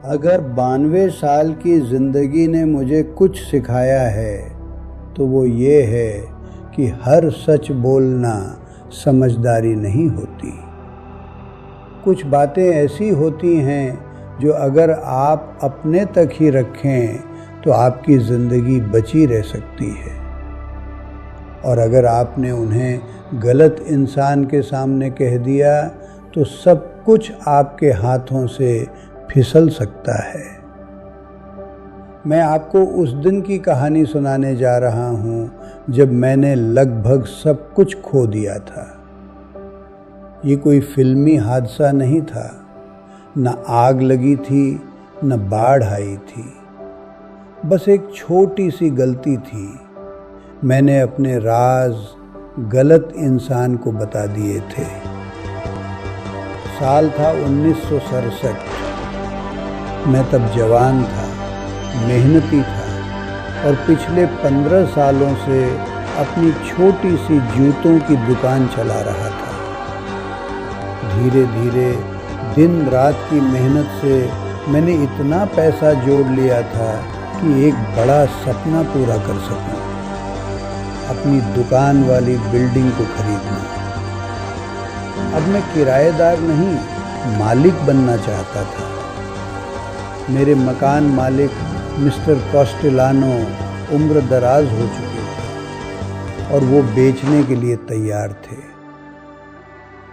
अगर 92 साल की ज़िंदगी ने मुझे कुछ सिखाया है तो वो ये है कि हर सच बोलना समझदारी नहीं होती। कुछ बातें ऐसी होती हैं जो अगर आप अपने तक ही रखें तो आपकी ज़िंदगी बची रह सकती है, और अगर आपने उन्हें गलत इंसान के सामने कह दिया तो सब कुछ आपके हाथों से फिसल सकता है। मैं आपको उस दिन की कहानी सुनाने जा रहा हूँ जब मैंने लगभग सब कुछ खो दिया था। ये कोई फिल्मी हादसा नहीं था, न आग लगी थी न बाढ़ आई थी, बस एक छोटी सी गलती थी। मैंने अपने राज गलत इंसान को बता दिए थे। साल था 1967। मैं तब जवान था, मेहनती था और पिछले 15 सालों से अपनी छोटी सी जूतों की दुकान चला रहा था। धीरे धीरे दिन रात की मेहनत से मैंने इतना पैसा जोड़ लिया था कि एक बड़ा सपना पूरा कर सकूं, अपनी दुकान वाली बिल्डिंग को खरीदना। अब मैं किराएदार नहीं, मालिक बनना चाहता था। मेरे मकान मालिक मिस्टर कॉस्टेलानो उम्र दराज हो चुके थे और वो बेचने के लिए तैयार थे।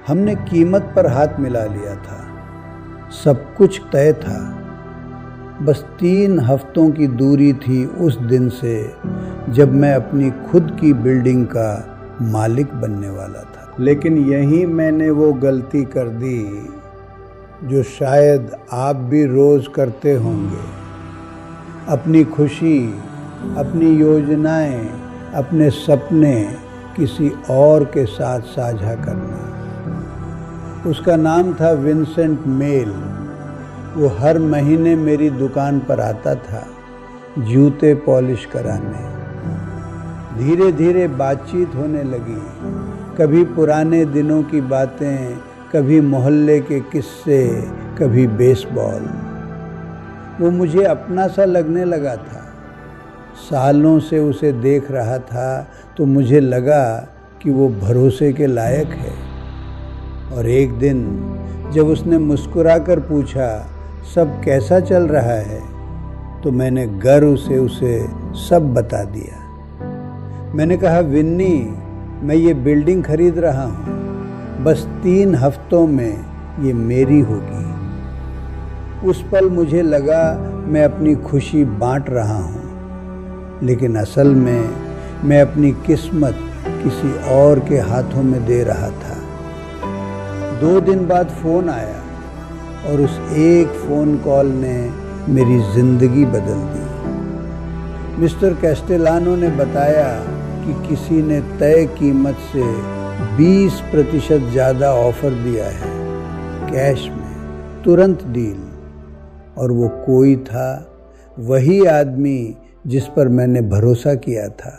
हमने कीमत पर हाथ मिला लिया था, सब कुछ तय था। बस 3 हफ्तों की दूरी थी उस दिन से जब मैं अपनी खुद की बिल्डिंग का मालिक बनने वाला था। लेकिन यहीं मैंने वो गलती कर दी जो शायद आप भी रोज करते होंगे। अपनी खुशी, अपनी योजनाएं, अपने सपने किसी और के साथ साझा करना। उसका नाम था विंसेंट मेल। वो हर महीने मेरी दुकान पर आता था जूते पॉलिश कराने। धीरे धीरे बातचीत होने लगी, कभी पुराने दिनों की बातें, कभी मोहल्ले के किस्से, कभी बेसबॉल। वो मुझे अपना सा लगने लगा था। सालों से उसे देख रहा था तो मुझे लगा कि वो भरोसे के लायक है। और एक दिन जब उसने मुस्कुराकर पूछा, सब कैसा चल रहा है, तो मैंने गर्व से उसे सब बता दिया। मैंने कहा, विन्नी, मैं ये बिल्डिंग खरीद रहा हूँ, बस 3 हफ्तों में ये मेरी होगी। उस पल मुझे लगा मैं अपनी खुशी बांट रहा हूँ, लेकिन असल में मैं अपनी किस्मत किसी और के हाथों में दे रहा था। 2 दिन बाद फ़ोन आया और उस एक फ़ोन कॉल ने मेरी ज़िंदगी बदल दी। मिस्टर कैस्टेलानो ने बताया कि किसी ने तय कीमत से 20% ज़्यादा ऑफ़र दिया है, कैश में, तुरंत डील। और वो कोई था, वही आदमी जिस पर मैंने भरोसा किया था,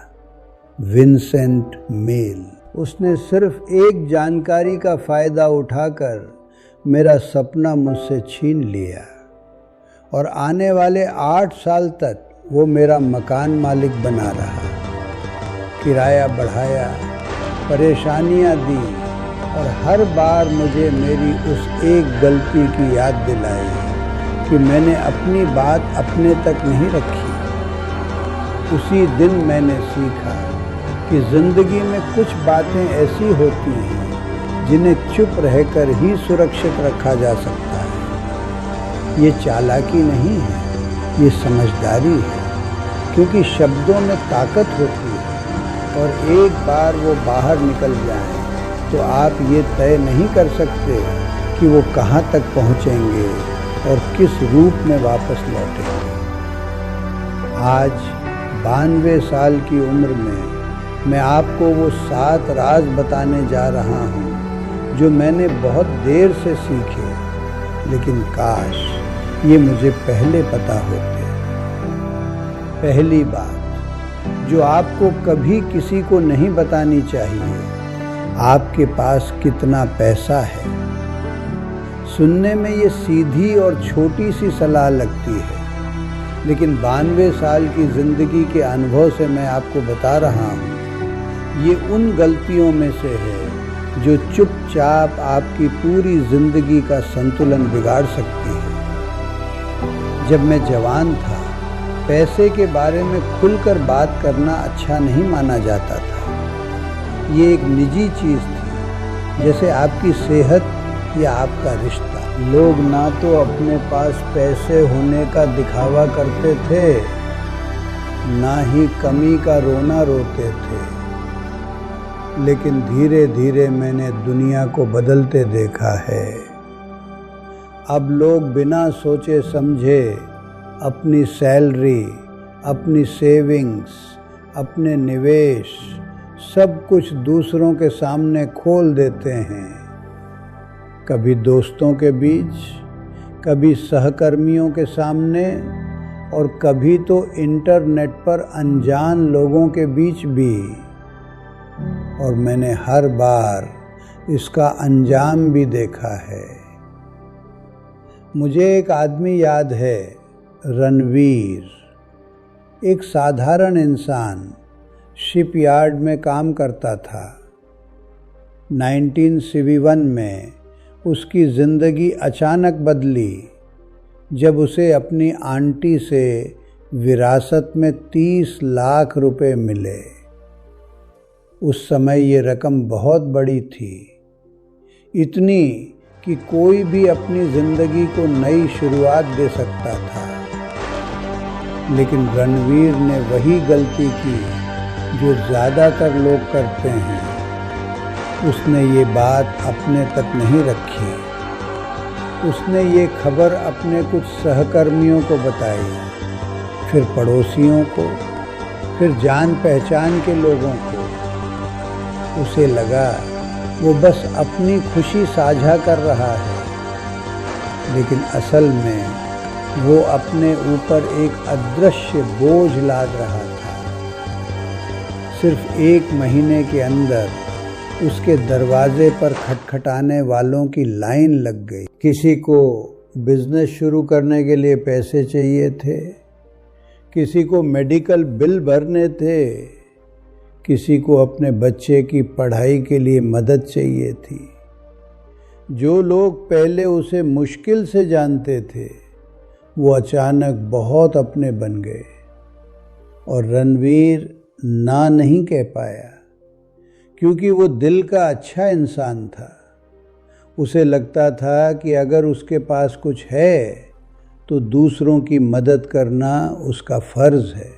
विंसेंट मेल। उसने सिर्फ एक जानकारी का फ़ायदा उठाकर मेरा सपना मुझसे छीन लिया, और आने वाले 8 साल तक वो मेरा मकान मालिक बना रहा। किराया बढ़ाया, परेशानियां दी, और हर बार मुझे मेरी उस एक गलती की याद दिलाई कि मैंने अपनी बात अपने तक नहीं रखी। उसी दिन मैंने सीखा कि ज़िंदगी में कुछ बातें ऐसी होती हैं जिन्हें चुप रहकर ही सुरक्षित रखा जा सकता है। ये चालाकी नहीं है, ये समझदारी है, क्योंकि शब्दों में ताकत होती है, और एक बार वो बाहर निकल जाएं तो आप ये तय नहीं कर सकते कि वो कहाँ तक पहुँचेंगे और किस रूप में वापस लौटेंगे। आज 92 साल की उम्र में मैं आपको वो 7 राज बताने जा रहा हूँ जो मैंने बहुत देर से सीखे, लेकिन काश ये मुझे पहले पता होते। पहली बात जो आपको कभी किसी को नहीं बतानी चाहिए, आपके पास कितना पैसा है। सुनने में ये सीधी और छोटी सी सलाह लगती है, लेकिन 92 साल की ज़िंदगी के अनुभव से मैं आपको बता रहा हूँ, ये उन गलतियों में से है जो चुपचाप आपकी पूरी ज़िंदगी का संतुलन बिगाड़ सकती है। जब मैं जवान था, पैसे के बारे में खुलकर बात करना अच्छा नहीं माना जाता था। ये एक निजी चीज़ थी, जैसे आपकी सेहत या आपका रिश्ता। लोग ना तो अपने पास पैसे होने का दिखावा करते थे, ना ही कमी का रोना रोते थे। लेकिन धीरे धीरे मैंने दुनिया को बदलते देखा है। अब लोग बिना सोचे समझे अपनी सैलरी, अपनी सेविंग्स, अपने निवेश सब कुछ दूसरों के सामने खोल देते हैं। कभी दोस्तों के बीच, कभी सहकर्मियों के सामने और कभी तो इंटरनेट पर अनजान लोगों के बीच भी। और मैंने हर बार इसका अंजाम भी देखा है। मुझे एक आदमी याद है, रणवीर, एक साधारण इंसान, शिपयार्ड में काम करता था। 1971 में उसकी ज़िंदगी अचानक बदली जब उसे अपनी आंटी से विरासत में 30 लाख रुपए मिले। उस समय ये रकम बहुत बड़ी थी, इतनी कि कोई भी अपनी ज़िंदगी को नई शुरुआत दे सकता था। लेकिन रणवीर ने वही गलती की जो ज़्यादातर लोग करते हैं। उसने ये बात अपने तक नहीं रखी। उसने ये खबर अपने कुछ सहकर्मियों को बताई, फिर पड़ोसियों को, फिर जान पहचान के लोगों को। उसे लगा वो बस अपनी खुशी साझा कर रहा है, लेकिन असल में वो अपने ऊपर एक अदृश्य बोझ लाद रहा था। सिर्फ 1 महीने के अंदर उसके दरवाजे पर खटखटाने वालों की लाइन लग गई। किसी को बिजनेस शुरू करने के लिए पैसे चाहिए थे, किसी को मेडिकल बिल भरने थे, किसी को अपने बच्चे की पढ़ाई के लिए मदद चाहिए थी। जो लोग पहले उसे मुश्किल से जानते थे, वो अचानक बहुत अपने बन गए। और रणवीर ना नहीं कह पाया, क्योंकि वो दिल का अच्छा इंसान था। उसे लगता था कि अगर उसके पास कुछ है तो दूसरों की मदद करना उसका फ़र्ज़ है।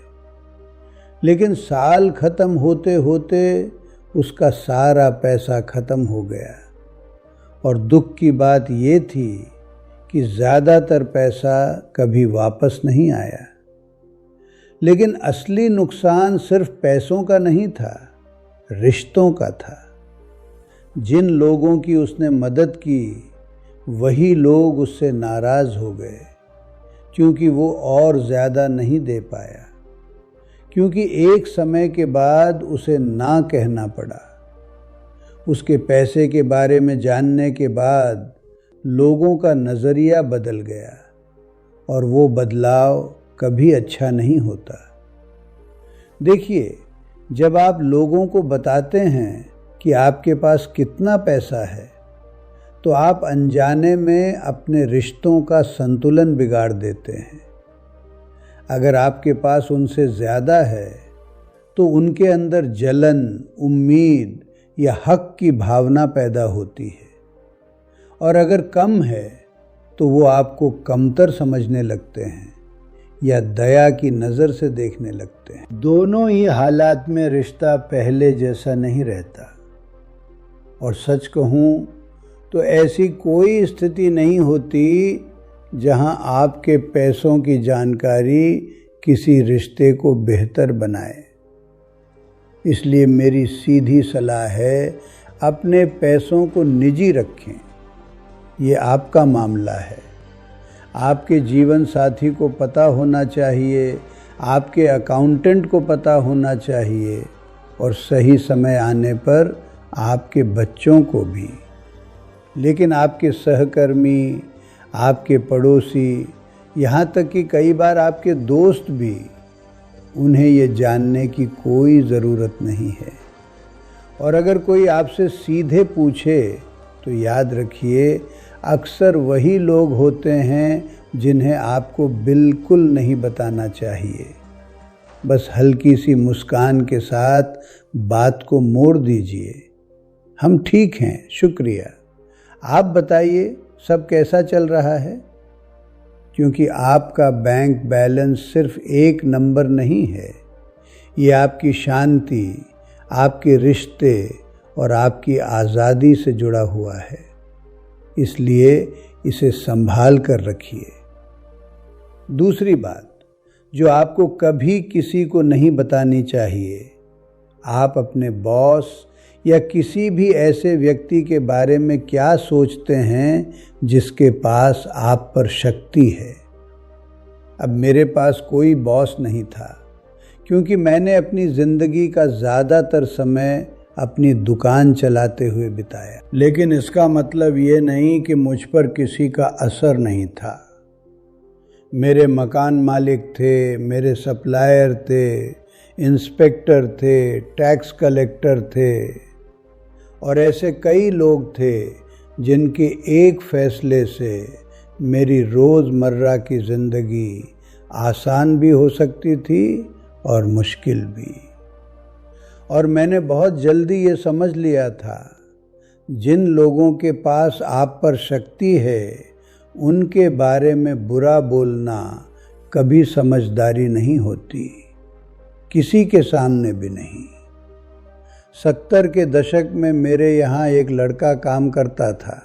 लेकिन साल ख़त्म होते होते उसका सारा पैसा ख़त्म हो गया। और दुख की बात ये थी कि ज़्यादातर पैसा कभी वापस नहीं आया। लेकिन असली नुकसान सिर्फ पैसों का नहीं था, रिश्तों का था। जिन लोगों की उसने मदद की, वही लोग उससे नाराज़ हो गए, क्योंकि वो और ज़्यादा नहीं दे पाया। क्योंकि एक समय के बाद उसे ना कहना पड़ा। उसके पैसे के बारे में जानने के बाद लोगों का नज़रिया बदल गया, और वो बदलाव कभी अच्छा नहीं होता। देखिए, जब आप लोगों को बताते हैं कि आपके पास कितना पैसा है, तो आप अनजाने में अपने रिश्तों का संतुलन बिगाड़ देते हैं। अगर आपके पास उनसे ज़्यादा है, तो उनके अंदर जलन, उम्मीद या हक की भावना पैदा होती है। और अगर कम है, तो वो आपको कमतर समझने लगते हैं या दया की नज़र से देखने लगते हैं। दोनों ही हालात में रिश्ता पहले जैसा नहीं रहता। और सच कहूँ तो ऐसी कोई स्थिति नहीं होती जहाँ आपके पैसों की जानकारी किसी रिश्ते को बेहतर बनाए। इसलिए मेरी सीधी सलाह है, अपने पैसों को निजी रखें। ये आपका मामला है। आपके जीवन साथी को पता होना चाहिए, आपके अकाउंटेंट को पता होना चाहिए, और सही समय आने पर आपके बच्चों को भी। लेकिन आपके सहकर्मी, आपके पड़ोसी, यहाँ तक कि कई बार आपके दोस्त भी, उन्हें ये जानने की कोई ज़रूरत नहीं है। और अगर कोई आपसे सीधे पूछे तो याद रखिए, अक्सर वही लोग होते हैं जिन्हें आपको बिल्कुल नहीं बताना चाहिए। बस हल्की सी मुस्कान के साथ बात को मोड़ दीजिए। हम ठीक हैं, शुक्रिया। आप बताइए सब कैसा चल रहा है? क्योंकि आपका बैंक बैलेंस सिर्फ एक नंबर नहीं है, ये आपकी शांति, आपके रिश्ते और आपकी आज़ादी से जुड़ा हुआ है। इसलिए इसे संभाल कर रखिए। दूसरी बात जो आपको कभी किसी को नहीं बतानी चाहिए, आप अपने बॉस या किसी भी ऐसे व्यक्ति के बारे में क्या सोचते हैं जिसके पास आप पर शक्ति है। अब मेरे पास कोई बॉस नहीं था, क्योंकि मैंने अपनी ज़िंदगी का ज़्यादातर समय अपनी दुकान चलाते हुए बिताया। लेकिन इसका मतलब ये नहीं कि मुझ पर किसी का असर नहीं था। मेरे मकान मालिक थे, मेरे सप्लायर थे, इंस्पेक्टर थे, टैक्स कलेक्टर थे और ऐसे कई लोग थे जिनके एक फैसले से मेरी रोज़मर्रा की ज़िंदगी आसान भी हो सकती थी और मुश्किल भी। और मैंने बहुत जल्दी ये समझ लिया था, जिन लोगों के पास आप पर शक्ति है उनके बारे में बुरा बोलना कभी समझदारी नहीं होती, किसी के सामने भी नहीं। 70 के दशक में मेरे यहाँ एक लड़का काम करता था।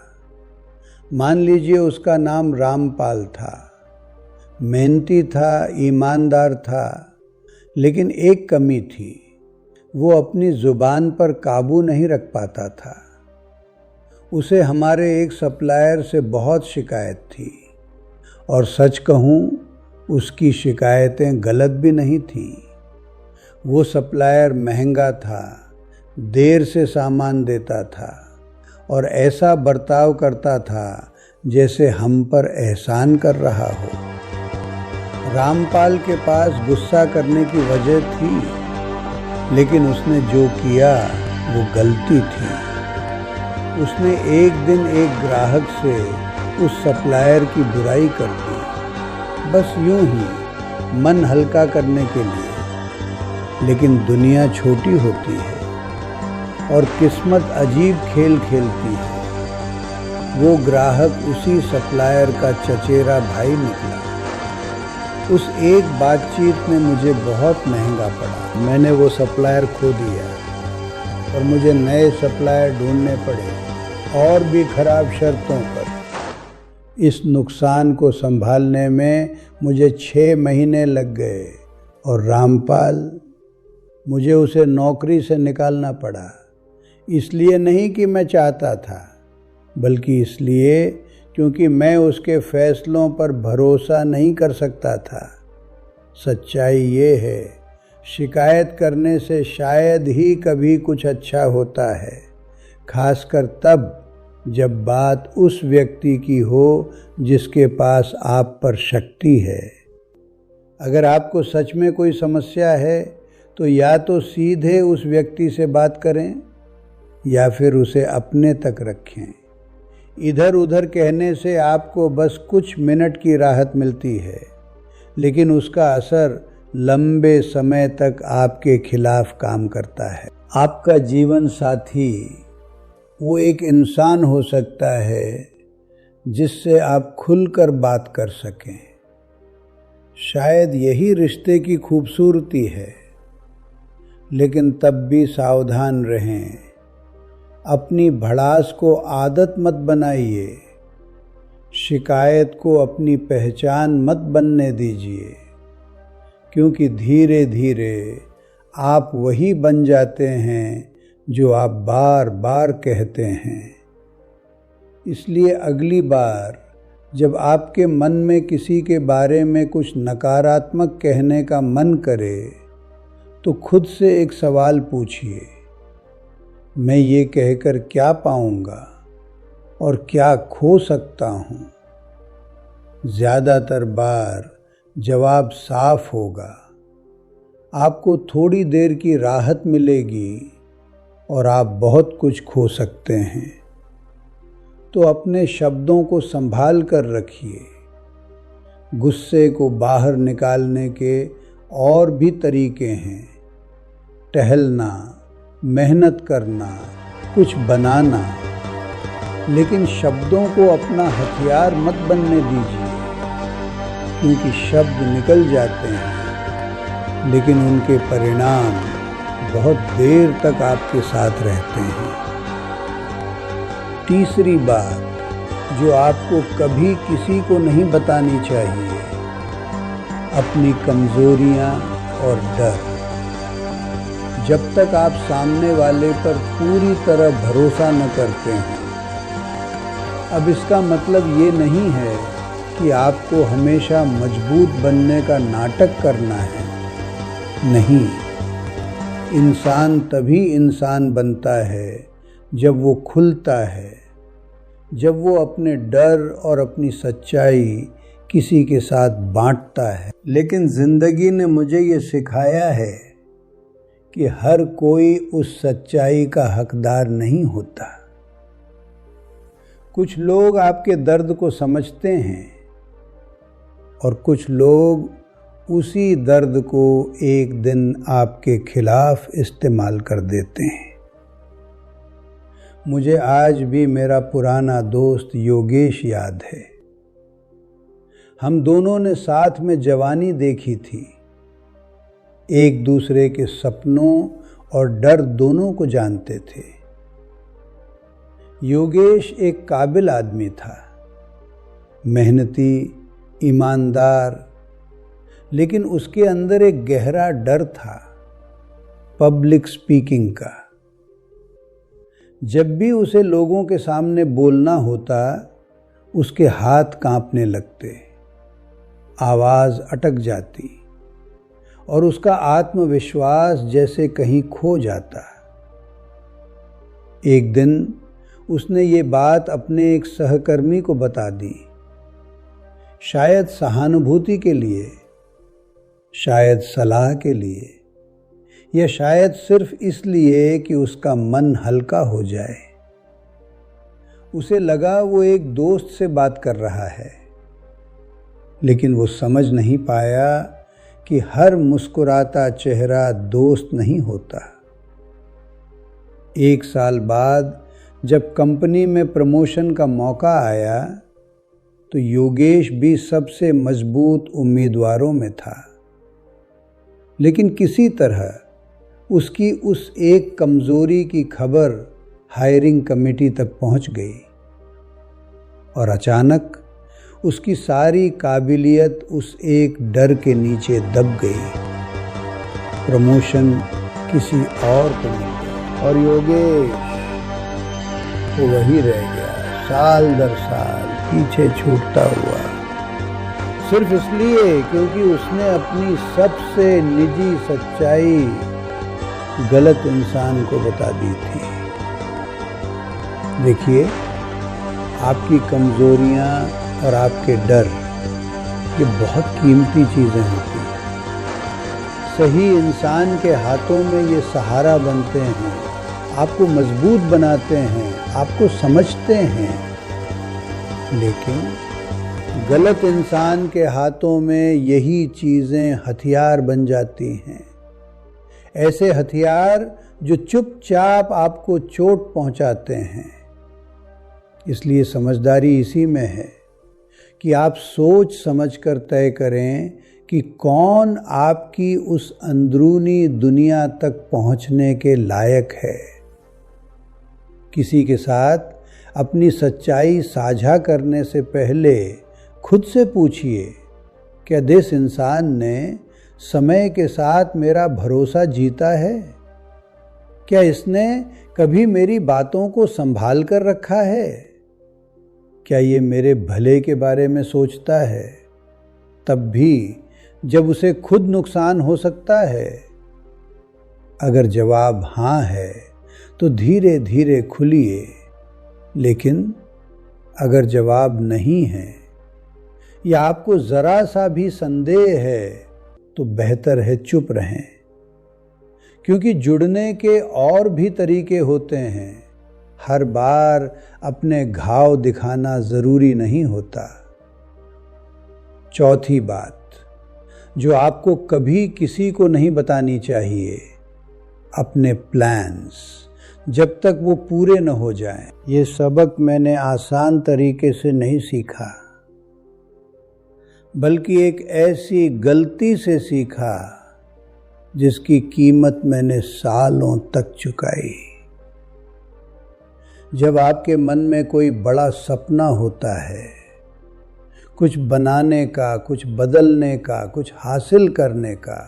मान लीजिए उसका नाम रामपाल था। मेहनती था, ईमानदार था, लेकिन एक कमी थी, वो अपनी ज़ुबान पर काबू नहीं रख पाता था। उसे हमारे एक सप्लायर से बहुत शिकायत थी और सच कहूँ उसकी शिकायतें गलत भी नहीं थीं। वो सप्लायर महंगा था, देर से सामान देता था और ऐसा बर्ताव करता था जैसे हम पर एहसान कर रहा हो। रामपाल के पास गुस्सा करने की वजह थी, लेकिन उसने जो किया वो गलती थी। उसने एक दिन एक ग्राहक से उस सप्लायर की बुराई कर दी, बस यूं ही मन हल्का करने के लिए। लेकिन दुनिया छोटी होती है और किस्मत अजीब खेल खेलती है। वो ग्राहक उसी सप्लायर का चचेरा भाई निकला। उस एक बातचीत में मुझे बहुत महंगा पड़ा। मैंने वो सप्लायर खो दिया और मुझे नए सप्लायर ढूंढने पड़े, और भी खराब शर्तों पर। इस नुकसान को संभालने में मुझे 6 महीने लग गए और रामपाल, मुझे उसे नौकरी से निकालना पड़ा। इसलिए नहीं कि मैं चाहता था, बल्कि इसलिए क्योंकि मैं उसके फैसलों पर भरोसा नहीं कर सकता था। सच्चाई ये है, शिकायत करने से शायद ही कभी कुछ अच्छा होता है, खासकर तब जब बात उस व्यक्ति की हो जिसके पास आप पर शक्ति है। अगर आपको सच में कोई समस्या है तो या तो सीधे उस व्यक्ति से बात करें या फिर उसे अपने तक रखें। इधर उधर कहने से आपको बस कुछ मिनट की राहत मिलती है, लेकिन उसका असर लंबे समय तक आपके खिलाफ काम करता है। आपका जीवन साथी वो एक इंसान हो सकता है जिससे आप खुलकर बात कर सकें। शायद यही रिश्ते की खूबसूरती है। लेकिन तब भी सावधान रहें, अपनी भड़ास को आदत मत बनाइए, शिकायत को अपनी पहचान मत बनने दीजिए, क्योंकि धीरे धीरे आप वही बन जाते हैं जो आप बार बार कहते हैं। इसलिए अगली बार जब आपके मन में किसी के बारे में कुछ नकारात्मक कहने का मन करे तो खुद से एक सवाल पूछिए, मैं ये कहकर क्या पाऊंगा? और क्या खो सकता हूँ? ज़्यादातर बार जवाब साफ होगा। आपको थोड़ी देर की राहत मिलेगी और आप बहुत कुछ खो सकते हैं। तो अपने शब्दों को संभाल कर रखिए। गुस्से को बाहर निकालने के और भी तरीके हैं। टहलना, मेहनत करना, कुछ बनाना, लेकिन शब्दों को अपना हथियार मत बनने दीजिए, क्योंकि शब्द निकल जाते हैं, लेकिन उनके परिणाम बहुत देर तक आपके साथ रहते हैं। तीसरी बात जो आपको कभी किसी को नहीं बतानी चाहिए, अपनी कमजोरियां और डर। जब तक आप सामने वाले पर पूरी तरह भरोसा न करते हैं। अब इसका मतलब ये नहीं है कि आपको हमेशा मजबूत बनने का नाटक करना है। नहीं, इंसान तभी इंसान बनता है जब वो खुलता है, जब वो अपने डर और अपनी सच्चाई किसी के साथ बांटता है। लेकिन जिंदगी ने मुझे ये सिखाया है कि हर कोई उस सच्चाई का हकदार नहीं होता। कुछ लोग आपके दर्द को समझते हैं और कुछ लोग उसी दर्द को एक दिन आपके खिलाफ इस्तेमाल कर देते हैं। मुझे आज भी मेरा पुराना दोस्त योगेश याद है। हम दोनों ने साथ में जवानी देखी थी। एक दूसरे के सपनों और डर दोनों को जानते थे। योगेश एक काबिल आदमी था, मेहनती, ईमानदार, लेकिन उसके अंदर एक गहरा डर था, पब्लिक स्पीकिंग का। जब भी उसे लोगों के सामने बोलना होता, उसके हाथ कांपने लगते, आवाज़ अटक जाती और उसका आत्मविश्वास जैसे कहीं खो जाता। एक दिन उसने ये बात अपने एक सहकर्मी को बता दी, शायद सहानुभूति के लिए, शायद सलाह के लिए, या शायद सिर्फ इसलिए कि उसका मन हल्का हो जाए। उसे लगा वो एक दोस्त से बात कर रहा है, लेकिन वो समझ नहीं पाया कि हर मुस्कुराता चेहरा दोस्त नहीं होता। 1 साल बाद जब कंपनी में प्रमोशन का मौका आया, तो योगेश भी सबसे मजबूत उम्मीदवारों में था। लेकिन किसी तरह उसकी उस एक कमजोरी की खबर हायरिंग कमेटी तक पहुंच गई और अचानक उसकी सारी काबिलियत उस एक डर के नीचे दब गई। प्रमोशन किसी और को मिल गया और योगेश वो वही रह गया, साल दर साल पीछे छूटता हुआ, सिर्फ इसलिए क्योंकि उसने अपनी सबसे निजी सच्चाई गलत इंसान को बता दी थी। देखिए, आपकी कमजोरियां और आपके डर ये बहुत कीमती चीज़ें होती हैं। सही इंसान के हाथों में ये सहारा बनते हैं, आपको मजबूत बनाते हैं, आपको समझते हैं। लेकिन गलत इंसान के हाथों में यही चीज़ें हथियार बन जाती हैं। ऐसे हथियार जो चुपचाप आपको चोट पहुंचाते हैं। इसलिए समझदारी इसी में है कि आप सोच समझकर तय करें कि कौन आपकी उस अंदरूनी दुनिया तक पहुंचने के लायक है। किसी के साथ अपनी सच्चाई साझा करने से पहले खुद से पूछिए, क्या इस इंसान ने समय के साथ मेरा भरोसा जीता है? क्या इसने कभी मेरी बातों को संभाल कर रखा है? क्या ये मेरे भले के बारे में सोचता है, तब भी जब उसे खुद नुकसान हो सकता है? अगर जवाब हाँ है तो धीरे धीरे खुलिए, लेकिन अगर जवाब नहीं है या आपको ज़रा सा भी संदेह है तो बेहतर है चुप रहें, क्योंकि जुड़ने के और भी तरीके होते हैं। हर बार अपने घाव दिखाना ज़रूरी नहीं होता। चौथी बात जो आपको कभी किसी को नहीं बतानी चाहिए, अपने प्लान्स जब तक वो पूरे न हो जाएं। ये सबक मैंने आसान तरीके से नहीं सीखा, बल्कि एक ऐसी गलती से सीखा जिसकी कीमत मैंने सालों तक चुकाई। जब आपके मन में कोई बड़ा सपना होता है, कुछ बनाने का, कुछ बदलने का, कुछ हासिल करने का,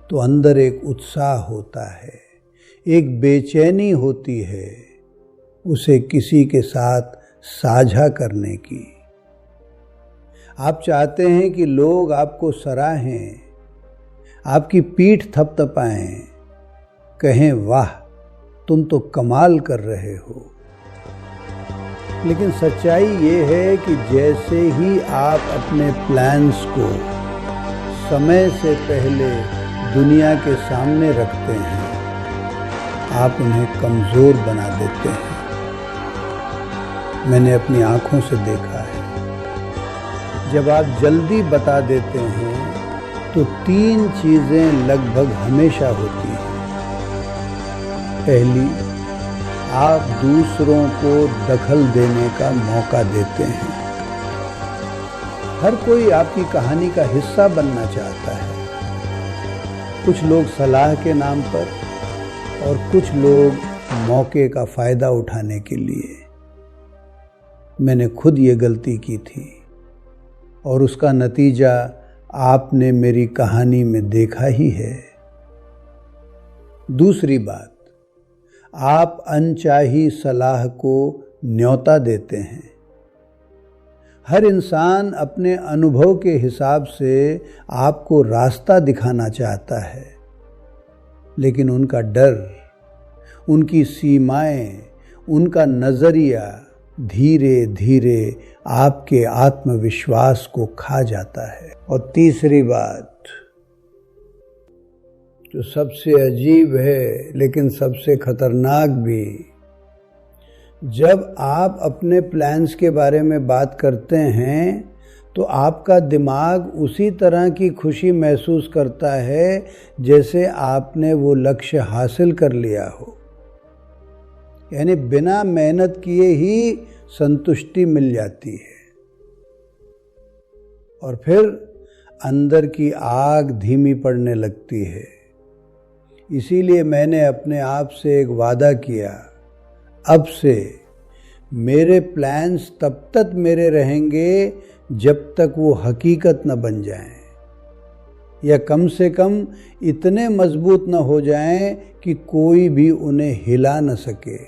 तो अंदर एक उत्साह होता है, एक बेचैनी होती है उसे किसी के साथ साझा करने की। आप चाहते हैं कि लोग आपको सराहें, आपकी पीठ थपथपाएं, कहें वाह तुम तो कमाल कर रहे हो। लेकिन सच्चाई ये है कि जैसे ही आप अपने प्लान्स को समय से पहले दुनिया के सामने रखते हैं, आप उन्हें कमज़ोर बना देते हैं। मैंने अपनी आँखों से देखा है, जब आप जल्दी बता देते हैं तो 3 चीज़ें लगभग हमेशा होती हैं। पहली, आप दूसरों को दखल देने का मौका देते हैं। हर कोई आपकी कहानी का हिस्सा बनना चाहता है। कुछ लोग सलाह के नाम पर और कुछ लोग मौके का फ़ायदा उठाने के लिए। मैंने खुद ये गलती की थी और उसका नतीजा आपने मेरी कहानी में देखा ही है। दूसरी बात, आप अनचाही सलाह को न्योता देते हैं। हर इंसान अपने अनुभव के हिसाब से आपको रास्ता दिखाना चाहता है, लेकिन उनका डर, उनकी सीमाएं, उनका नज़रिया धीरे धीरे आपके आत्मविश्वास को खा जाता है। और तीसरी बात जो सबसे अजीब है लेकिन सबसे खतरनाक भी, जब आप अपने प्लान्स के बारे में बात करते हैं तो आपका दिमाग उसी तरह की खुशी महसूस करता है जैसे आपने वो लक्ष्य हासिल कर लिया हो। यानी बिना मेहनत किए ही संतुष्टि मिल जाती है। और फिर अंदर की आग धीमी पड़ने लगती है। इसीलिए मैंने अपने आप से एक वादा किया, अब से मेरे प्लान्स तब तक मेरे रहेंगे जब तक वो हकीकत न बन जाएं, या कम से कम इतने मजबूत न हो जाएं कि कोई भी उन्हें हिला न सके।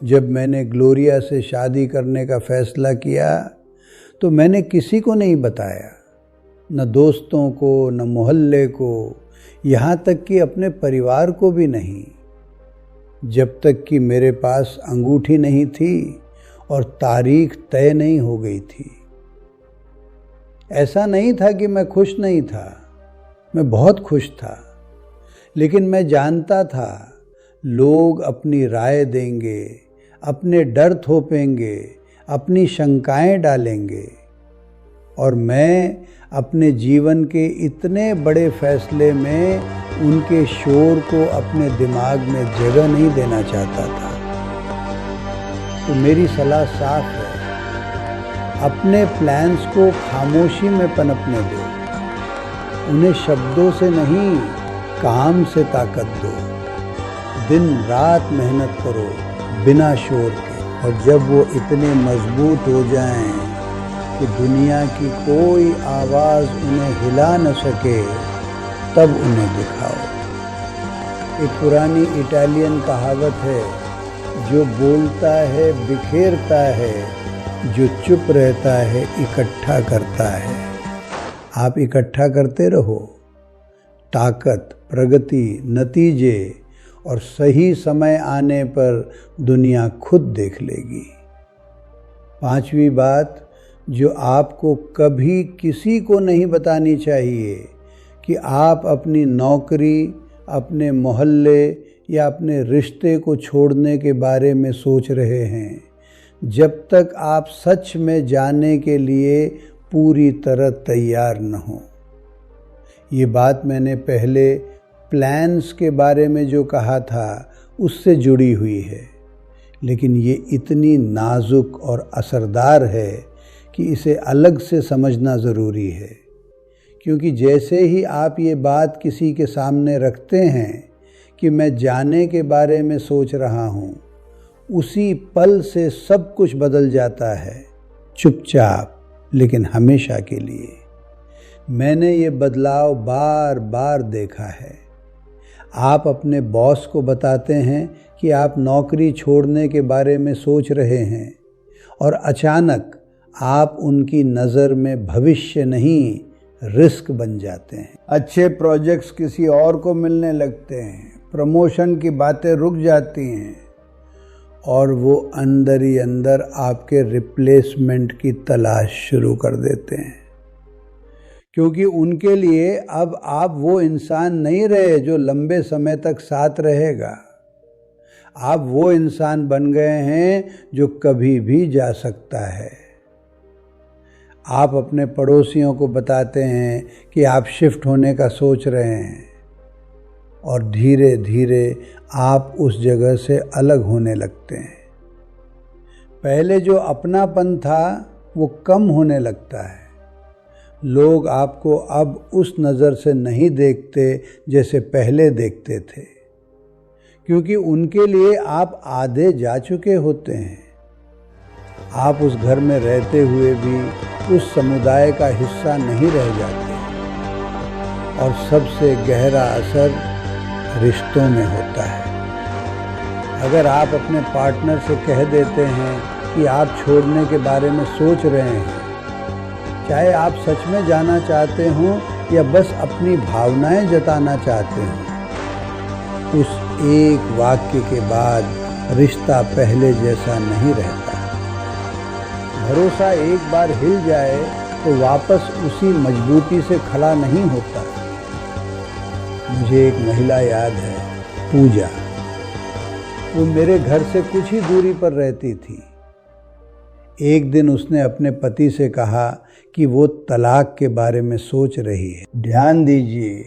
जब मैंने ग्लोरिया से शादी करने का फैसला किया तो मैंने किसी को नहीं बताया, न दोस्तों को, न मोहल्ले को, यहाँ तक कि अपने परिवार को भी नहीं, जब तक कि मेरे पास अंगूठी नहीं थी और तारीख तय नहीं हो गई थी। ऐसा नहीं था कि मैं खुश नहीं था, मैं बहुत खुश था, लेकिन मैं जानता था लोग अपनी राय देंगे, अपने डर थोपेंगे, अपनी शंकाएं डालेंगे, और मैं अपने जीवन के इतने बड़े फैसले में उनके शोर को अपने दिमाग में जगह नहीं देना चाहता था। तो मेरी सलाह साफ है, अपने प्लान्स को खामोशी में पनपने दो, उन्हें शब्दों से नहीं काम से ताकत दो। दिन रात मेहनत करो बिना शोर के, और जब वो इतने मजबूत हो जाएं कि दुनिया की कोई आवाज़ उन्हें हिला न सके, तब उन्हें दिखाओ। एक पुरानी इटालियन कहावत है, जो बोलता है बिखेरता है, जो चुप रहता है इकट्ठा करता है। आप इकट्ठा करते रहो, ताकत, प्रगति, नतीजे और सही समय आने पर दुनिया खुद देख लेगी। 5वीं बात जो आपको कभी किसी को नहीं बतानी चाहिए कि आप अपनी नौकरी, अपने मोहल्ले या अपने रिश्ते को छोड़ने के बारे में सोच रहे हैं, जब तक आप सच में जाने के लिए पूरी तरह तैयार न हो। ये बात मैंने पहले प्लान्स के बारे में जो कहा था उससे जुड़ी हुई है, लेकिन ये इतनी नाजुक और असरदार है कि इसे अलग से समझना ज़रूरी है। क्योंकि जैसे ही आप ये बात किसी के सामने रखते हैं कि मैं जाने के बारे में सोच रहा हूँ, उसी पल से सब कुछ बदल जाता है, चुपचाप लेकिन हमेशा के लिए। मैंने ये बदलाव बार बार देखा है। आप अपने बॉस को बताते हैं कि आप नौकरी छोड़ने के बारे में सोच रहे हैं और अचानक आप उनकी नज़र में भविष्य नहीं, रिस्क बन जाते हैं। अच्छे प्रोजेक्ट्स किसी और को मिलने लगते हैं, प्रमोशन की बातें रुक जाती हैं और वो अंदर ही अंदर आपके रिप्लेसमेंट की तलाश शुरू कर देते हैं। क्योंकि उनके लिए अब आप वो इंसान नहीं रहे जो लंबे समय तक साथ रहेगा। आप वो इंसान बन गए हैं जो कभी भी जा सकता है। आप अपने पड़ोसियों को बताते हैं कि आप शिफ्ट होने का सोच रहे हैं और धीरे धीरे आप उस जगह से अलग होने लगते हैं। पहले जो अपनापन था वो कम होने लगता है। लोग आपको अब उस नज़र से नहीं देखते जैसे पहले देखते थे, क्योंकि उनके लिए आप आधे जा चुके होते हैं। आप उस घर में रहते हुए भी उस समुदाय का हिस्सा नहीं रह जाते और सबसे गहरा असर रिश्तों में होता है। अगर आप अपने पार्टनर से कह देते हैं कि आप छोड़ने के बारे में सोच रहे हैं, चाहे आप सच में जाना चाहते हों या बस अपनी भावनाएं जताना चाहते हों, उस एक वाक्य के बाद रिश्ता पहले जैसा नहीं रहता। भरोसा एक बार हिल जाए तो वापस उसी मजबूती से खड़ा नहीं होता। मुझे एक महिला याद है, पूजा। वो मेरे घर से कुछ ही दूरी पर रहती थी। एक दिन उसने अपने पति से कहा कि वो तलाक के बारे में सोच रही है। ध्यान दीजिए,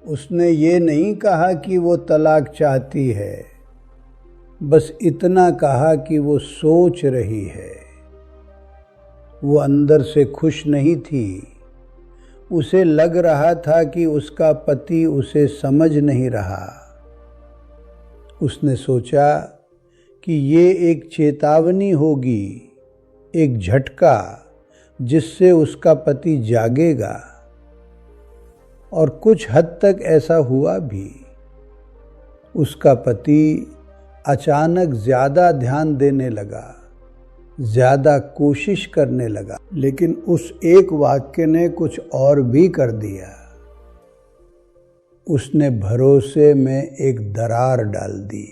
उसने ये नहीं कहा कि वो तलाक चाहती है, बस इतना कहा कि वो सोच रही है। वो अंदर से खुश नहीं थी। उसे लग रहा था कि उसका पति उसे समझ नहीं रहा। उसने सोचा कि ये एक चेतावनी होगी, एक झटका जिससे उसका पति जागेगा। और कुछ हद तक ऐसा हुआ भी। उसका पति अचानक ज़्यादा ध्यान देने लगा, ज़्यादा कोशिश करने लगा। लेकिन उस एक वाक्य ने कुछ और भी कर दिया। उसने भरोसे में एक दरार डाल दी।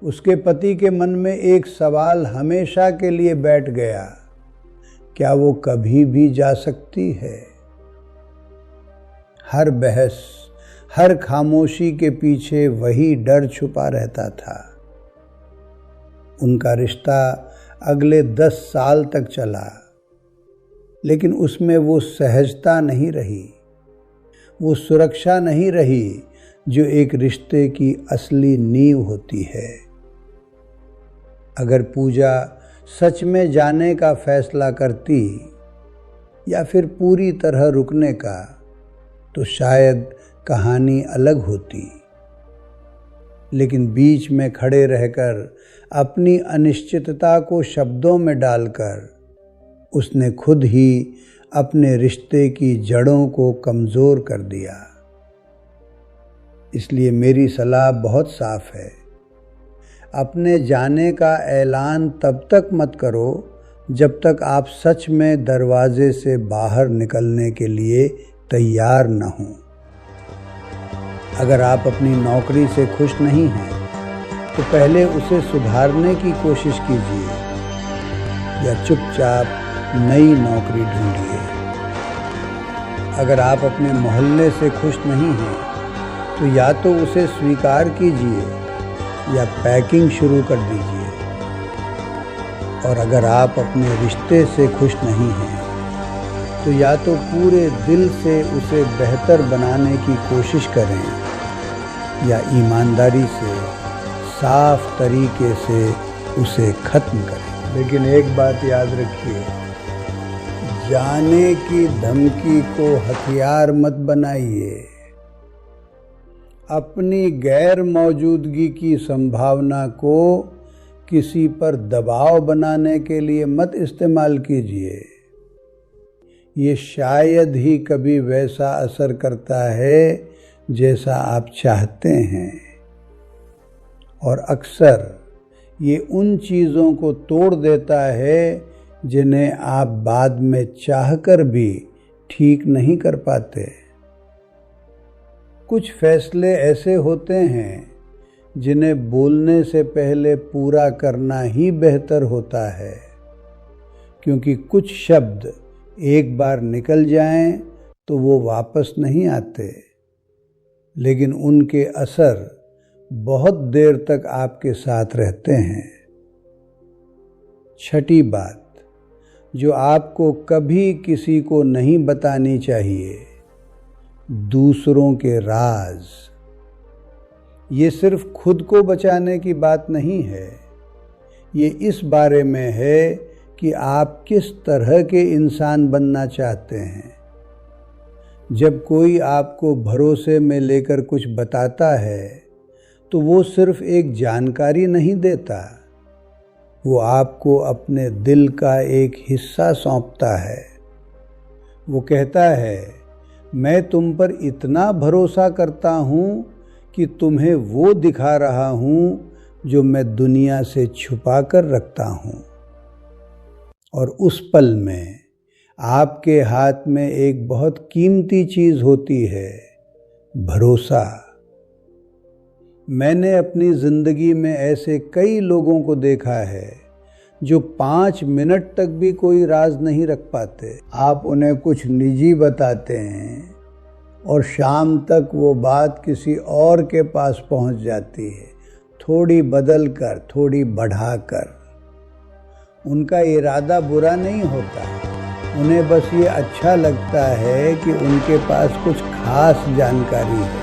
उसके पति के मन में एक सवाल हमेशा के लिए बैठ गया, क्या वो कभी भी जा सकती है? हर बहस, हर खामोशी के पीछे वही डर छुपा रहता था। उनका रिश्ता अगले 10 साल तक चला, लेकिन उसमें वो सहजता नहीं रही, वो सुरक्षा नहीं रही जो एक रिश्ते की असली नींव होती है। अगर पूजा सच में जाने का फैसला करती या फिर पूरी तरह रुकने का, तो शायद कहानी अलग होती। लेकिन बीच में खड़े रहकर अपनी अनिश्चितता को शब्दों में डालकर उसने खुद ही अपने रिश्ते की जड़ों को कमज़ोर कर दिया। इसलिए मेरी सलाह बहुत साफ है, अपने जाने का ऐलान तब तक मत करो जब तक आप सच में दरवाजे से बाहर निकलने के लिए तैयार न हों। अगर आप अपनी नौकरी से खुश नहीं हैं तो पहले उसे सुधारने की कोशिश कीजिए या चुपचाप नई नौकरी ढूंढिए। अगर आप अपने मोहल्ले से खुश नहीं हैं तो या तो उसे स्वीकार कीजिए या पैकिंग शुरू कर दीजिए। और अगर आप अपने रिश्ते से खुश नहीं हैं तो या तो पूरे दिल से उसे बेहतर बनाने की कोशिश करें या ईमानदारी से साफ तरीके से उसे ख़त्म करें। लेकिन एक बात याद रखिए, जाने की धमकी को हथियार मत बनाइए। अपनी गैर मौजूदगी की संभावना को किसी पर दबाव बनाने के लिए मत इस्तेमाल कीजिए। ये शायद ही कभी वैसा असर करता है जैसा आप चाहते हैं, और अक्सर ये उन चीज़ों को तोड़ देता है जिन्हें आप बाद में चाहकर भी ठीक नहीं कर पाते। कुछ फैसले ऐसे होते हैं जिन्हें बोलने से पहले पूरा करना ही बेहतर होता है, क्योंकि कुछ शब्द एक बार निकल जाएं तो वो वापस नहीं आते, लेकिन उनके असर बहुत देर तक आपके साथ रहते हैं। छठी बात जो आपको कभी किसी को नहीं बतानी चाहिए, दूसरों के राज। ये सिर्फ खुद को बचाने की बात नहीं है, ये इस बारे में है कि आप किस तरह के इंसान बनना चाहते हैं। जब कोई आपको भरोसे में लेकर कुछ बताता है तो वो सिर्फ एक जानकारी नहीं देता, वो आपको अपने दिल का एक हिस्सा सौंपता है। वो कहता है, मैं तुम पर इतना भरोसा करता हूँ कि तुम्हें वो दिखा रहा हूँ जो मैं दुनिया से छुपा कर रखता हूँ। और उस पल में आपके हाथ में एक बहुत कीमती चीज़ होती है, भरोसा। मैंने अपनी ज़िंदगी में ऐसे कई लोगों को देखा है जो 5 मिनट तक भी कोई राज नहीं रख पाते। आप उन्हें कुछ निजी बताते हैं और शाम तक वो बात किसी और के पास पहुंच जाती है, थोड़ी बदल कर, थोड़ी बढ़ा कर। उनका इरादा बुरा नहीं होता, उन्हें बस ये अच्छा लगता है कि उनके पास कुछ खास जानकारी है।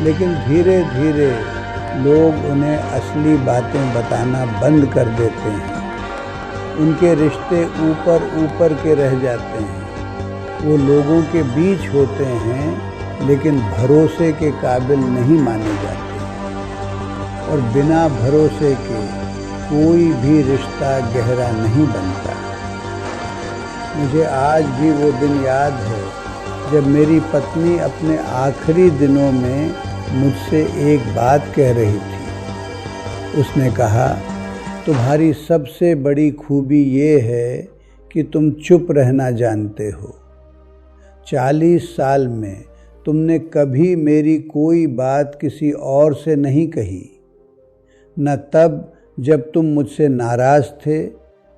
लेकिन धीरे धीरे लोग उन्हें असली बातें बताना बंद कर देते हैं। उनके रिश्ते ऊपर ऊपर के रह जाते हैं। वो लोगों के बीच होते हैं लेकिन भरोसे के काबिल नहीं माने जाते। और बिना भरोसे के कोई भी रिश्ता गहरा नहीं बनता। मुझे आज भी वो दिन याद है जब मेरी पत्नी अपने आखिरी दिनों में मुझसे एक बात कह रही थी। उसने कहा, तुम्हारी सबसे बड़ी खूबी ये है कि तुम चुप रहना जानते हो। 40 साल में तुमने कभी मेरी कोई बात किसी और से नहीं कही, न तब जब तुम मुझसे नाराज़ थे,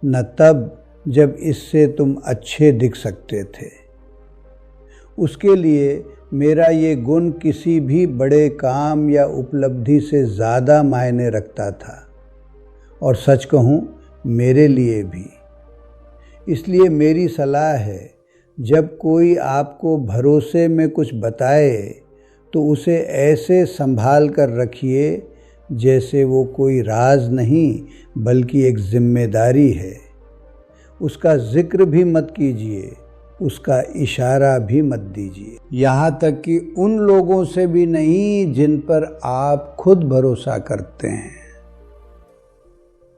न तब जब इससे तुम अच्छे दिख सकते थे। उसके लिए मेरा ये गुण किसी भी बड़े काम या उपलब्धि से ज़्यादा मायने रखता था, और सच कहूँ मेरे लिए भी। इसलिए मेरी सलाह है, जब कोई आपको भरोसे में कुछ बताए तो उसे ऐसे संभाल कर रखिए जैसे वो कोई राज नहीं बल्कि एक जिम्मेदारी है। उसका जिक्र भी मत कीजिए, उसका इशारा भी मत दीजिए, यहाँ तक कि उन लोगों से भी नहीं जिन पर आप खुद भरोसा करते हैं।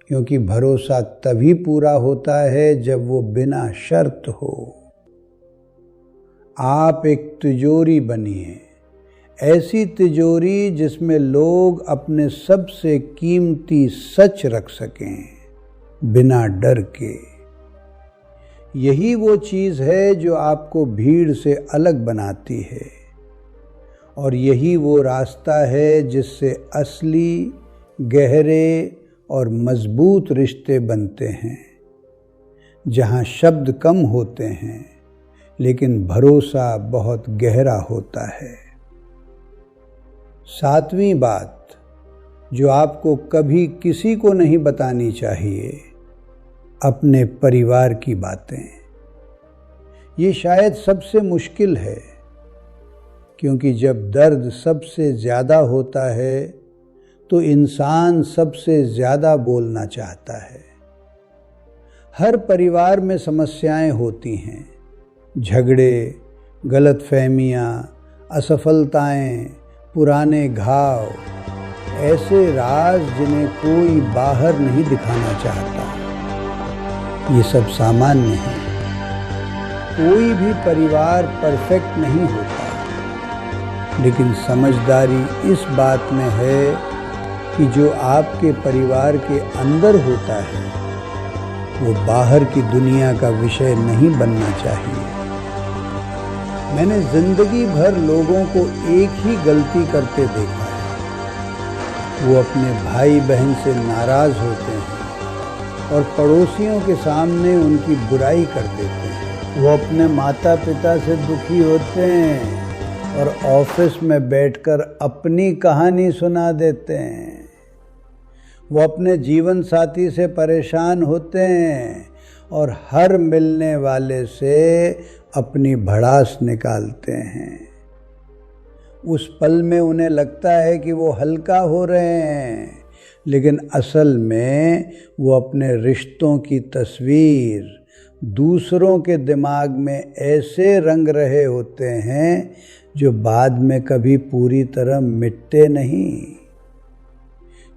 क्योंकि भरोसा तभी पूरा होता है जब वो बिना शर्त हो। आप एक तिजोरी बनिए, ऐसी तिजोरी जिसमें लोग अपने सबसे कीमती सच रख सकें बिना डर के। यही वो चीज़ है जो आपको भीड़ से अलग बनाती है। और यही वो रास्ता है जिससे असली, गहरे और मजबूत रिश्ते बनते हैं, जहाँ शब्द कम होते हैं लेकिन भरोसा बहुत गहरा होता है। 7वीं बात जो आपको कभी किसी को नहीं बतानी चाहिए, अपने परिवार की बातें। ये शायद सबसे मुश्किल है, क्योंकि जब दर्द सबसे ज़्यादा होता है तो इंसान सबसे ज़्यादा बोलना चाहता है। हर परिवार में समस्याएं होती हैं, झगड़े, गलतफहमियां, असफलताएं, पुराने घाव, ऐसे राज जिन्हें कोई बाहर नहीं दिखाना चाहता। ये सब सामान्य है। कोई भी परिवार परफेक्ट नहीं होता, लेकिन समझदारी इस बात में है कि जो आपके परिवार के अंदर होता है वो बाहर की दुनिया का विषय नहीं बनना चाहिए। मैंने जिंदगी भर लोगों को एक ही गलती करते देखा है। वो अपने भाई बहन से नाराज होते हैं और पड़ोसियों के सामने उनकी बुराई कर देते हैं। वो अपने माता पिता से दुखी होते हैं और ऑफिस में बैठकर अपनी कहानी सुना देते हैं। वो अपने जीवन साथी से परेशान होते हैं और हर मिलने वाले से अपनी भड़ास निकालते हैं। उस पल में उन्हें लगता है कि वो हल्का हो रहे हैं, लेकिन असल में वो अपने रिश्तों की तस्वीर दूसरों के दिमाग में ऐसे रंग रहे होते हैं जो बाद में कभी पूरी तरह मिटते नहीं।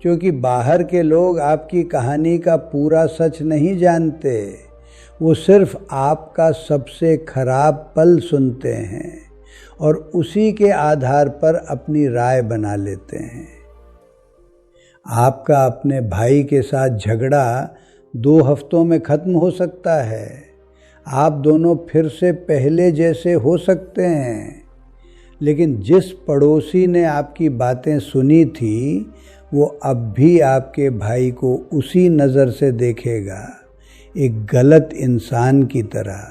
क्योंकि बाहर के लोग आपकी कहानी का पूरा सच नहीं जानते, वो सिर्फ आपका सबसे खराब पल सुनते हैं और उसी के आधार पर अपनी राय बना लेते हैं। आपका अपने भाई के साथ झगड़ा 2 हफ्तों में खत्म हो सकता है। आप दोनों फिर से पहले जैसे हो सकते हैं, लेकिन जिस पड़ोसी ने आपकी बातें सुनी थी वो अब भी आपके भाई को उसी नज़र से देखेगा, एक गलत इंसान की तरह।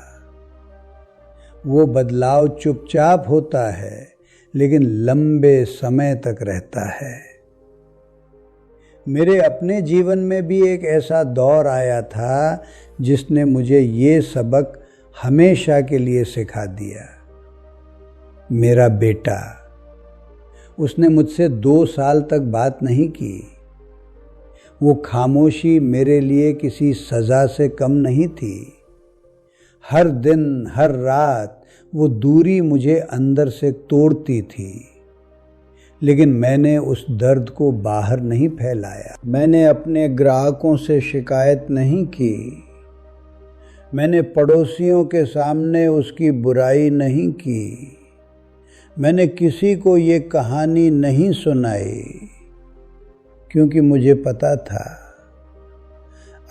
वो बदलाव चुपचाप होता है, लेकिन लंबे समय तक रहता है। मेरे अपने जीवन में भी एक ऐसा दौर आया था जिसने मुझे ये सबक हमेशा के लिए सिखा दिया। मेरा बेटा, उसने मुझसे 2 साल तक बात नहीं की। वो खामोशी मेरे लिए किसी सज़ा से कम नहीं थी। हर दिन, हर रात वो दूरी मुझे अंदर से तोड़ती थी, लेकिन मैंने उस दर्द को बाहर नहीं फैलाया। मैंने अपने ग्राहकों से शिकायत नहीं की। मैंने पड़ोसियों के सामने उसकी बुराई नहीं की। मैंने किसी को ये कहानी नहीं सुनाई, क्योंकि मुझे पता था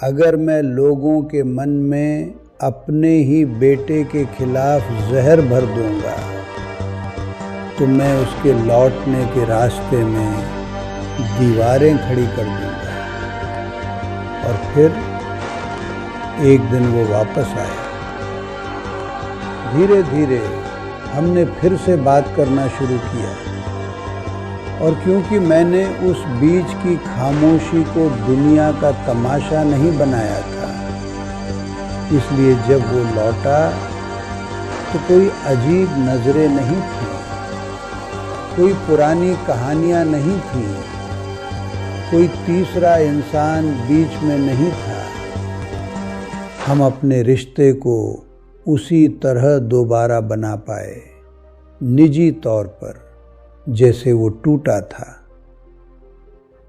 अगर मैं लोगों के मन में अपने ही बेटे के खिलाफ जहर भर दूंगा तो मैं उसके लौटने के रास्ते में दीवारें खड़ी कर दूंगा। और फिर एक दिन वो वापस आया। धीरे धीरे हमने फिर से बात करना शुरू किया, और क्योंकि मैंने उस बीच की खामोशी को दुनिया का तमाशा नहीं बनाया था, इसलिए जब वो लौटा तो कोई अजीब नज़रें नहीं थी, कोई पुरानी कहानियाँ नहीं थी, कोई तीसरा इंसान बीच में नहीं था। हम अपने रिश्ते को उसी तरह दोबारा बना पाए, निजी तौर पर, जैसे वो टूटा था।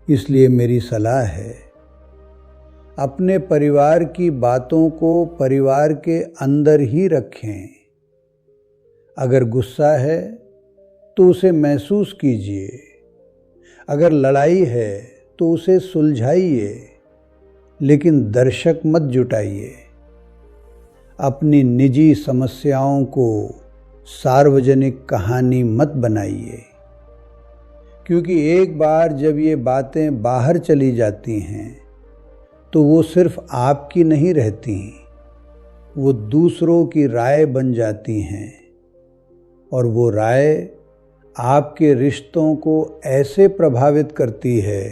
इसलिए मेरी सलाह है, अपने परिवार की बातों को परिवार के अंदर ही रखें। अगर गुस्सा है तो उसे महसूस कीजिए, अगर लड़ाई है तो उसे सुलझाइए, लेकिन दर्शक मत जुटाइए। अपनी निजी समस्याओं को सार्वजनिक कहानी मत बनाइए। क्योंकि एक बार जब ये बातें बाहर चली जाती हैं तो वो सिर्फ आपकी नहीं रहती, वो दूसरों की राय बन जाती हैं और वो राय आपके रिश्तों को ऐसे प्रभावित करती है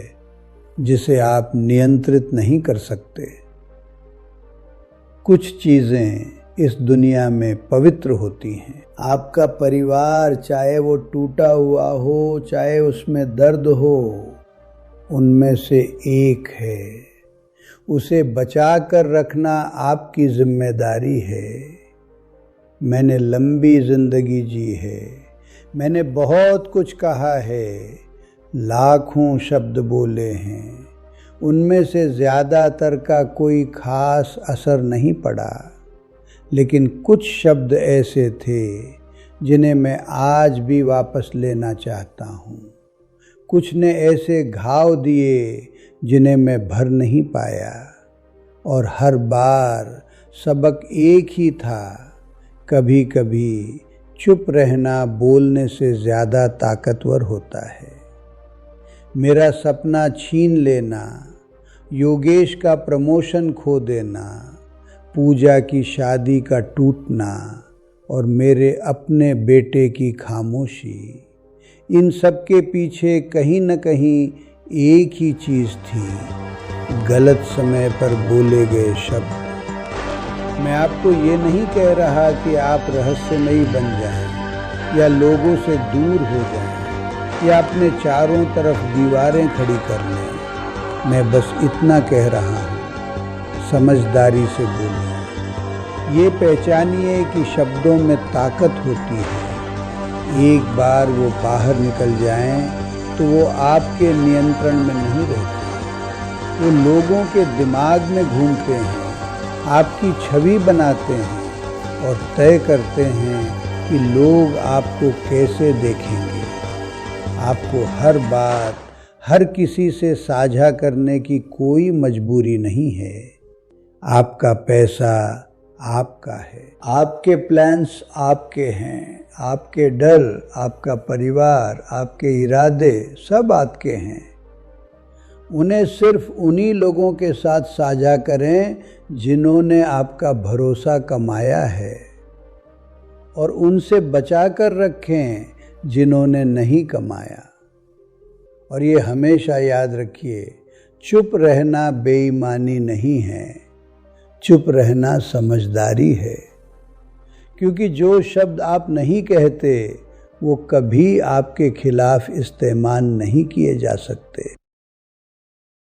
जिसे आप नियंत्रित नहीं कर सकते। कुछ चीज़ें इस दुनिया में पवित्र होती हैं। आपका परिवार, चाहे वो टूटा हुआ हो, चाहे उसमें दर्द हो, उनमें से एक है। उसे बचा कर रखना आपकी जिम्मेदारी है। मैंने लंबी जिंदगी जी है, मैंने बहुत कुछ कहा है, लाखों शब्द बोले हैं, उनमें से ज़्यादातर का कोई खास असर नहीं पड़ा, लेकिन कुछ शब्द ऐसे थे जिन्हें मैं आज भी वापस लेना चाहता हूँ। कुछ ने ऐसे घाव दिए जिन्हें मैं भर नहीं पाया, और हर बार सबक एक ही था, कभी कभी चुप रहना बोलने से ज़्यादा ताकतवर होता है। मेरा सपना छीन लेना, योगेश का प्रमोशन खो देना, पूजा की शादी का टूटना और मेरे अपने बेटे की खामोशी, इन सब के पीछे कहीं न कहीं एक ही चीज़ थी, गलत समय पर बोले गए शब्द। मैं आपको ये नहीं कह रहा कि आप रहस्यमयी बन जाएं या लोगों से दूर हो जाएं या अपने चारों तरफ दीवारें खड़ी कर लें। मैं बस इतना कह रहा हूँ, समझदारी से बोलिए। ये पहचानिए कि शब्दों में ताकत होती है। एक बार वो बाहर निकल जाएं तो वो आपके नियंत्रण में नहीं रहते। वो लोगों के दिमाग में घूमते हैं, आपकी छवि बनाते हैं और तय करते हैं कि लोग आपको कैसे देखेंगे। आपको हर बात हर किसी से साझा करने की कोई मजबूरी नहीं है। आपका पैसा आपका है, आपके प्लान्स आपके हैं, आपके डर, आपका परिवार, आपके इरादे सब आपके हैं। उन्हें सिर्फ उन्हीं लोगों के साथ साझा करें जिन्होंने आपका भरोसा कमाया है, और उनसे बचा कर रखें जिन्होंने नहीं कमाया। और ये हमेशा याद रखिए, चुप रहना बेईमानी नहीं है, चुप रहना समझदारी है। क्योंकि जो शब्द आप नहीं कहते वो कभी आपके खिलाफ इस्तेमाल नहीं किए जा सकते।